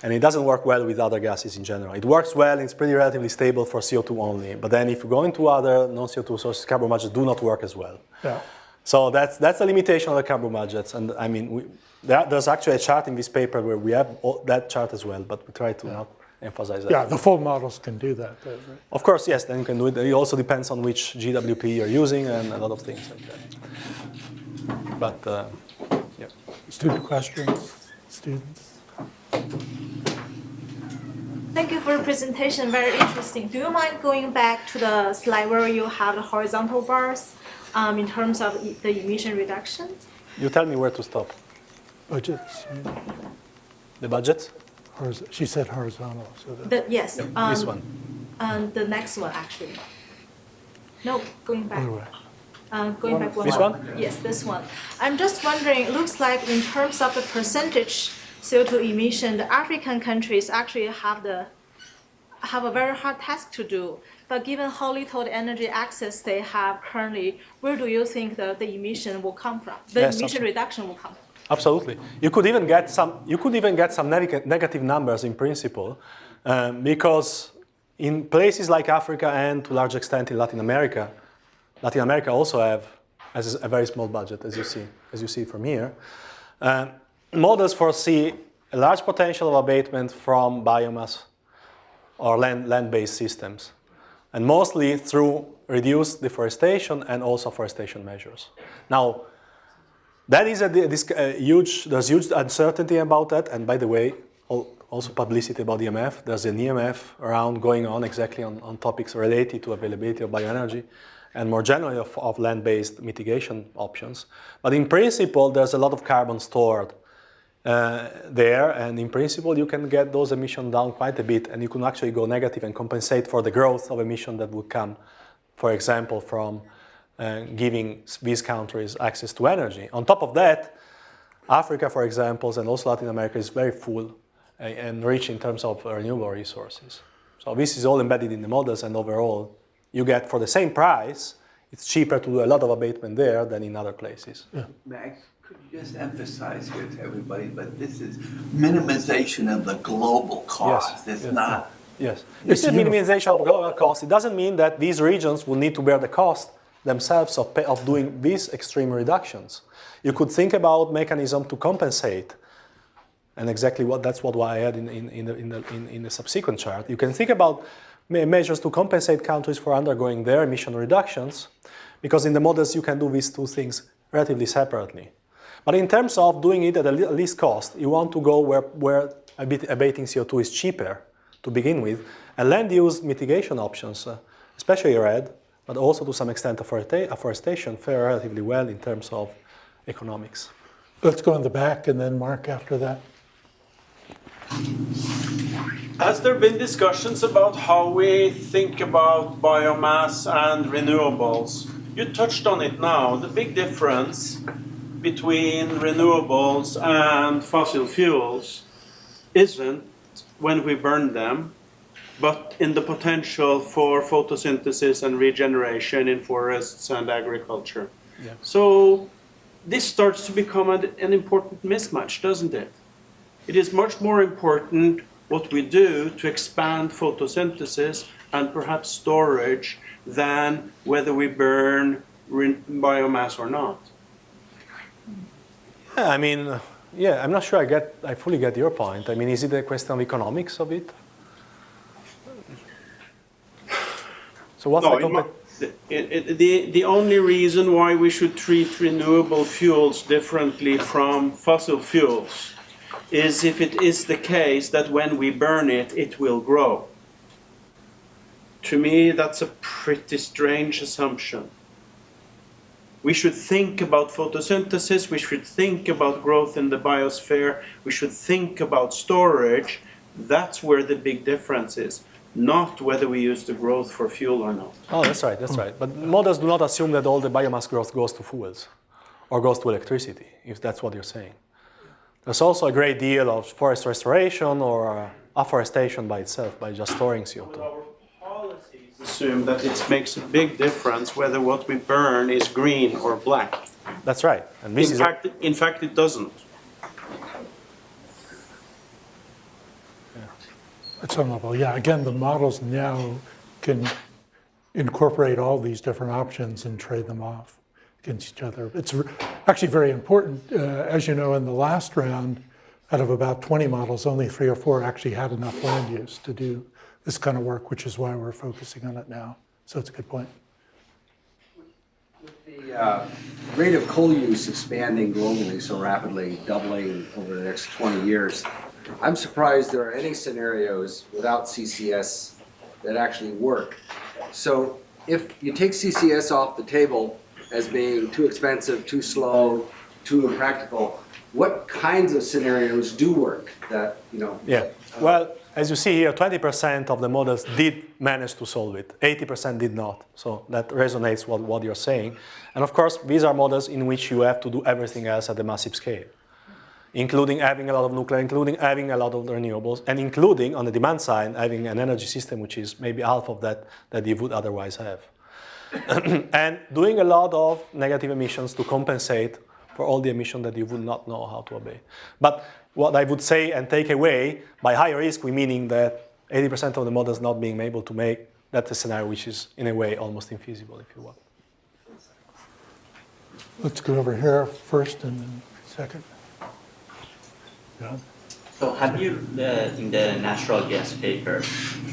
and it doesn't work well with other gases in general. It works well, it's pretty relatively stable for CO2 only. But then if you go into other non-CO2 sources, carbon budgets do not work as well. Yeah. So that's the limitation of the carbon budgets. And I mean, there's actually a chart in this paper where we have that chart as well, but we try to not emphasize that. Yeah, the full models can do that, though, right? Of course, yes, then you can do it. It also depends on which GWP you're using and a lot of things like that. But, yeah. Student questions? Students? Thank you for the presentation, very interesting. Do you mind going back to the slide where you have the horizontal bars in terms of the emission reduction? You tell me where to stop. Budgets. The budgets? She said horizontal. So Yes. This one. The next one, actually. No, going back. Other way. Going back one This more. one? Yes, this one. I'm just wondering, it looks like in terms of the percentage CO2 emission, the African countries actually have a very hard task to do. But given how little the energy access they have currently, where do you think the emission will come from? The Yes, emission absolutely. reduction will come from? Absolutely. You could even get some negative numbers in principle, because in places like Africa and to a large extent in Latin America also has a very small budget, as you see from here. Models foresee a large potential of abatement from biomass or land-based systems, and mostly through reduced deforestation and also forestation measures. Now, that is there's huge uncertainty about that, and by the way, also publicity about EMF. There's an EMF around going on exactly on topics related to availability of bioenergy and more generally of land-based mitigation options. But in principle, there's a lot of carbon stored there, and in principle, you can get those emissions down quite a bit, and you can actually go negative and compensate for the growth of emission that would come, for example, from giving these countries access to energy. On top of that, Africa, for example, and also Latin America is very full and rich in terms of renewable resources. So this is all embedded in the models, and overall, you get for the same price, it's cheaper to do a lot of abatement there than in other places. Yeah. Max, could you just emphasize here to everybody, but this is minimization of the global cost. It's not. Yes. It's a minimization of global cost. It doesn't mean that these regions will need to bear the cost themselves of doing these extreme reductions. You could think about mechanism to compensate, and exactly that's what I had in the subsequent chart. You can think about measures to compensate countries for undergoing their emission reductions, because in the models you can do these two things relatively separately. But in terms of doing it at the least cost, you want to go where abating CO2 is cheaper to begin with, and land use mitigation options, especially REDD, but also to some extent afforestation, fare relatively well in terms of economics. Let's go in the back and then Mark after that. Has there been discussions about how we think about biomass and renewables? You touched on it now. The big difference between renewables and fossil fuels isn't when we burn them, but in the potential for photosynthesis and regeneration in forests and agriculture. Yeah. So this starts to become an important mismatch, doesn't it? It is much more important what we do to expand photosynthesis and perhaps storage than whether we burn biomass or not. Yeah, I mean, I'm not sure I fully get your point. I mean, is it a question of economics of it? So what's the only reason why we should treat renewable fuels differently from fossil fuels is if it is the case that when we burn it, it will grow. To me, that's a pretty strange assumption. We should think about photosynthesis, we should think about growth in the biosphere, we should think about storage. That's where the big difference is, not whether we use the growth for fuel or not. Oh, that's right. But models do not assume that all the biomass growth goes to fuels or goes to electricity, if that's what you're saying. There's also a great deal of forest restoration or afforestation by itself, by just storing CO2. Our policies assume that it makes a big difference whether what we burn is green or black. That's right. And this In fact, it doesn't. At some level, yeah. Again, the models now can incorporate all these different options and trade them off against each other. It's actually very important. As you know, in the last round, out of about 20 models, only 3 or 4 actually had enough land use to do this kind of work, which is why we're focusing on it now. So it's a good point. With the rate of coal use expanding globally so rapidly, doubling over the next 20 years, I'm surprised there are any scenarios without CCS that actually work. So if you take CCS off the table as being too expensive, too slow, too impractical, what kinds of scenarios do work that, Yeah. Well, as you see here, 20% of the models did manage to solve it. 80% did not. So that resonates with what you're saying. And of course, these are models in which you have to do everything else at a massive scale, including having a lot of nuclear, including having a lot of renewables, and including, on the demand side, having an energy system which is maybe half of that you would otherwise have. And doing a lot of negative emissions to compensate for all the emission that you would not know how to obey. But what I would say and take away, by high risk, we meaning that 80% of the models not being able to make, that's a scenario which is, in a way, almost infeasible, if you want. Let's go over here first and then second. John? So have you, in the natural gas paper,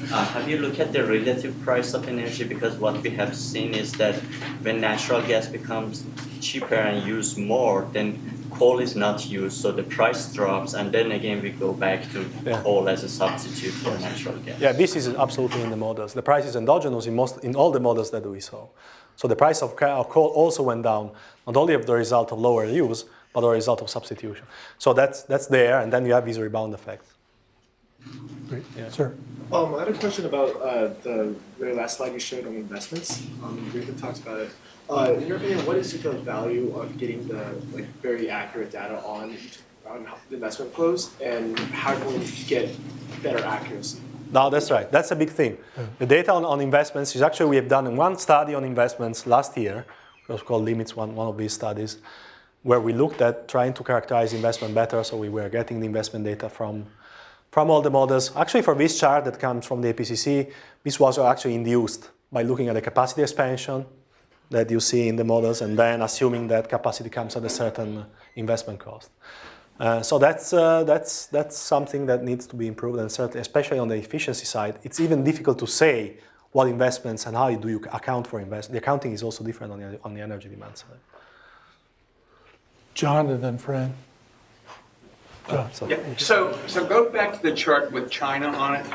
have you looked at the relative price of energy? Because what we have seen is that when natural gas becomes cheaper and used more, then coal is not used, so the price drops, and then again we go back to coal as a substitute for natural gas. Yeah, this is absolutely in the models. The price is endogenous in all the models that we saw. So the price of coal also went down, not only as the result of lower use, but a result of substitution. So that's there, and then you have these rebound effects. Great. Sir? I had a question about the very last slide you showed on investments. You briefly talked about it. In your opinion, what is the value of getting the very accurate data on the investment flows, and how can we get better accuracy? No, that's right. That's a big thing. The data on investments is actually, we have done one study on investments last year. It was called Limits, one of these studies, where we looked at trying to characterize investment better. So we were getting the investment data from all the models. Actually, for this chart that comes from the APCC, this was actually induced by looking at the capacity expansion that you see in the models, and then assuming that capacity comes at a certain investment cost. So that's something that needs to be improved, and certainly, especially on the efficiency side, it's even difficult to say what investments and how do you account for investment. The accounting is also different on the energy demand side. John and then Fran. John. Yeah, so go back to the chart with China on it.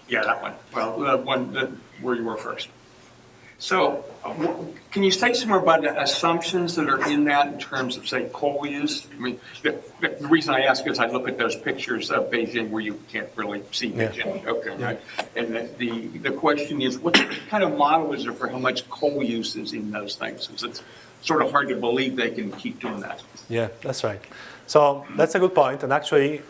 Yeah, that one. Well, the one where you were first. So can you say some more about the assumptions that are in that in terms of, say, coal use? I mean, the reason I ask is I look at those pictures of Beijing where you can't really see Beijing. Okay, right. And the question is, what kind of model is there for how much coal use is in those things? Since it's sort of hard to believe they can keep doing that. Yeah, that's right. So that's a good point. And actually,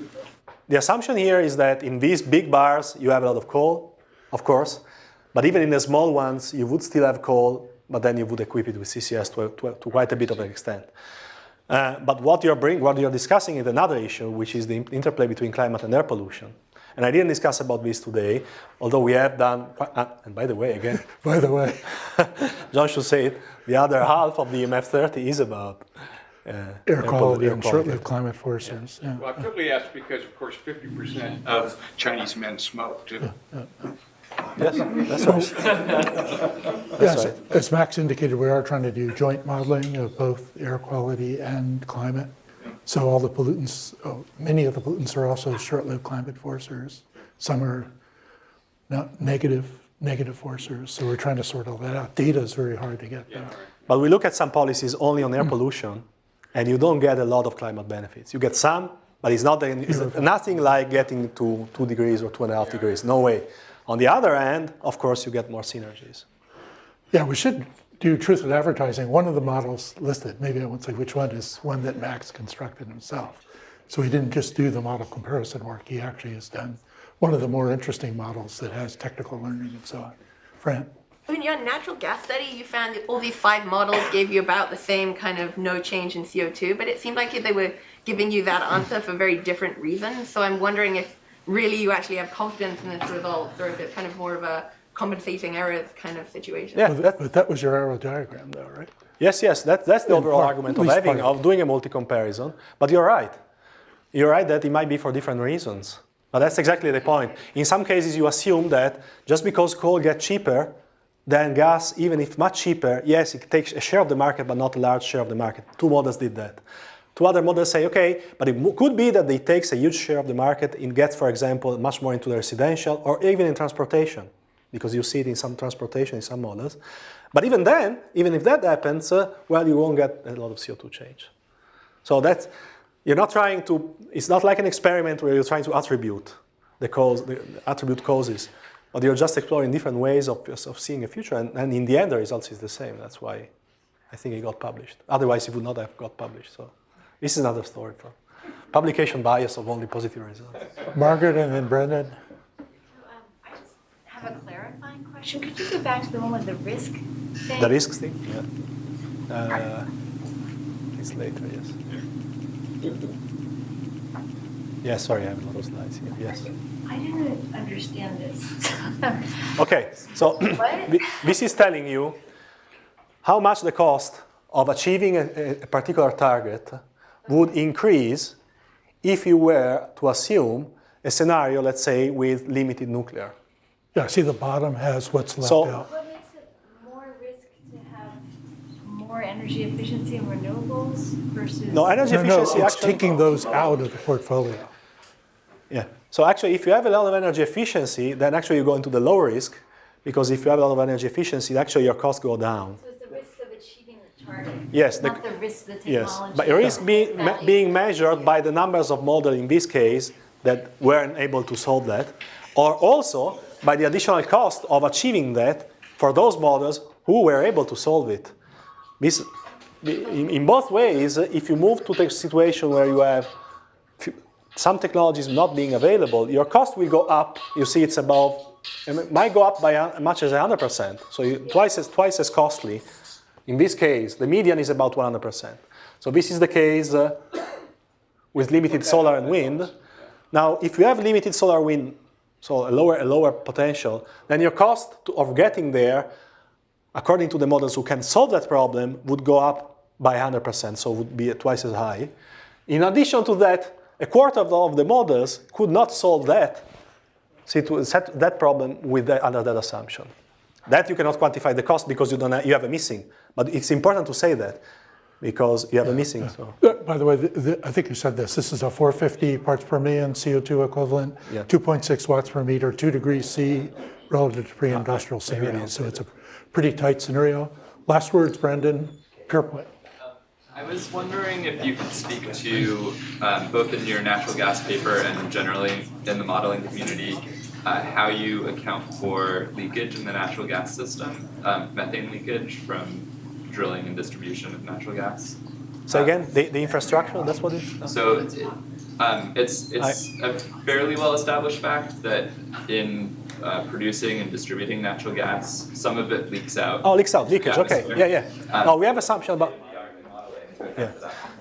the assumption here is that in these big bars, you have a lot of coal, of course. But even in the small ones, you would still have coal, but then you would equip it with CCS to quite a bit of an extent. But what you're discussing is another issue, which is the interplay between climate and air pollution. And I didn't discuss about this today, although we have done, and by the way, again, By the way, John should say it, the other half of the EMF30 is about air quality and short-lived climate forces. Yeah. Well, I quickly asked because, of course, 50% of Chinese men smoke, too. Yes, that's right. Yes, as Max indicated, we are trying to do joint modeling of both air quality and climate. So all the pollutants, many of the pollutants are also short-lived climate forcers. Some are not negative forcers. So we're trying to sort all that out. Data is very hard to get. But we look at some policies only on air pollution, and you don't get a lot of climate benefits. You get some, but it's nothing like getting to 2 degrees or 2.5 degrees. No way. On the other hand, of course, you get more synergies. Yeah, we should do truth in advertising. One of the models listed, maybe I won't say which one, is one that Max constructed himself. So he didn't just do the model comparison work. He actually has done one of the more interesting models that has technical learning and so on. Fran? In your natural gas study, you found that all these 5 models gave you about the same kind of no change in CO2, but it seemed like they were giving you that answer for very different reasons. So I'm wondering if really you actually have confidence in this result, or if it's kind of more of a compensating errors kind of situation. Yeah, But that was your arrow diagram though, right? Yes, that's the overall argument of doing a multi-comparison. But you're right. You're right that it might be for different reasons. But that's exactly the point. In some cases, you assume that just because coal gets cheaper than gas, even if much cheaper, yes, it takes a share of the market, but not a large share of the market. 2 models did that. 2 other models say, okay, but it could be that it takes a huge share of the market and gets, for example, much more into the residential or even in transportation. because you see it in some transportation, in some models. But even then, even if that happens, well, you won't get a lot of CO2 change. So that's, you're not trying to, it's not like an experiment where you're trying to attribute the cause, the attribute causes, but you're just exploring different ways of seeing a future, and in the end, the results is the same. That's why I think it got published. Otherwise, it would not have got published. So this is another story for publication bias of only positive results. Margaret and then Brendan. I just have a clarifying question. Could you go back to the one with the risk thing? The risks thing? Yeah. It's later, yes. Yeah, sorry, I have a lot of slides here. Yes. I didn't understand this. Okay, so What? this is telling you how much the cost of achieving a particular target would increase if you were to assume a scenario, let's say, with limited nuclear. Yeah, see the bottom has what's left So- out. What makes it more risk to have more energy efficiency and renewables versus? No, energy No, efficiency it's actually. taking those out of the portfolio. Yeah. So actually, if you have a lot of energy efficiency, then actually you go into the low risk, because if you have a lot of energy efficiency, actually your costs go down. So it's the risk of achieving the target. Yes, Not the risk of the Yes, technology. but risk value. being measured by the numbers of models in this case that weren't able to solve that, or also by the additional cost of achieving that for those models who were able to solve it. This, in both ways, if you move to the situation where you have some technologies not being available, your cost will go up. You see it's above, it might go up by as much as 100%. So twice as costly. In this case, the median is about 100%. So this is the case with limited solar and wind. Now, if you have limited solar wind, so a lower potential, then your cost of getting there, according to the models who can solve that problem, would go up by 100%, so would be twice as high. In addition to that, a quarter of the models could not solve that problem under that assumption. That you cannot quantify the cost because you have a missing. But it's important to say that because you have a missing. So. By the way, I think you said this. This is a 450 parts per million CO2 equivalent, Yeah. 2.6 watts per meter, 2 degrees C relative to pre-industrial scenario. So it's a pretty tight scenario. Last words, Brendan. PurePoint. I was wondering if you could speak to, both in your natural gas paper and generally in the modeling community, how you account for leakage in the natural gas system, methane leakage from drilling and distribution of natural gas. So again, the infrastructure, that's what it is? So it's a fairly well-established fact that in producing and distributing natural gas, some of it leaks out. Oh, leaks out, leakage, to the okay, atmosphere. yeah. No, we have assumption about, yeah.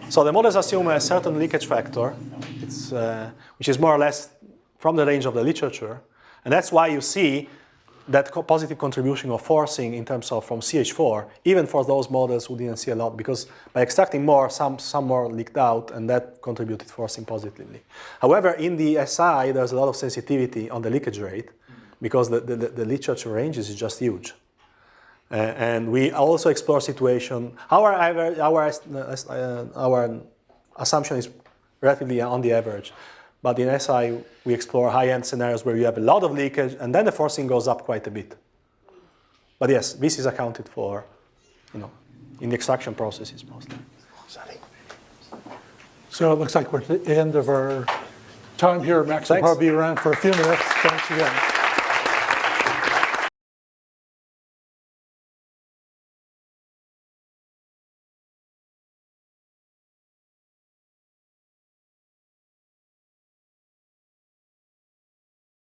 So the models assume a certain leakage factor, which is more or less from the range of the literature, and that's why you see that positive contribution of forcing in terms of from CH4, even for those models who didn't see a lot, because by extracting more, some more leaked out, and that contributed forcing positively. However, in the SI, there's a lot of sensitivity on the leakage rate, because the literature ranges is just huge. And we also explore situation. Our assumption is relatively on the average, but in SI we explore high-end scenarios where you have a lot of leakage, and then the forcing goes up quite a bit. But yes, this is accounted for, in the extraction processes mostly. So it looks like we're at the end of our time here. Max will Thanks. probably be around for a few minutes. Thanks again.